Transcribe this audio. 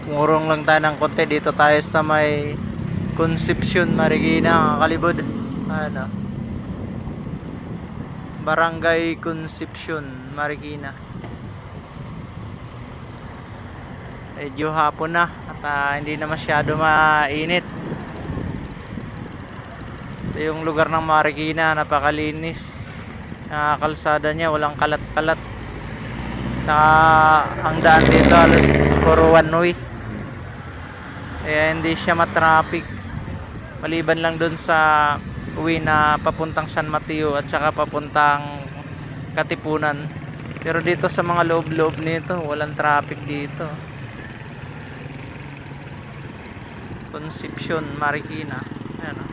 Ngurong lang tayo ng konti. Dito tayo sa may Concepcion, Marikina, kalibod. Ano, Barangay Concepcion, Marikina. Medyo hapon na at hindi na masyado mainit. Ito yung lugar ng Marikina, napakalinis. Kalsada niya walang kalat-kalat. Saka ang daan dito alas puro one way. Kaya hindi siya matraffic. Maliban lang dun sa uwi na papuntang San Mateo at saka papuntang Katipunan. Pero dito sa mga loob-loob nito, walang traffic dito. Concepcion, Marikina. Ayan.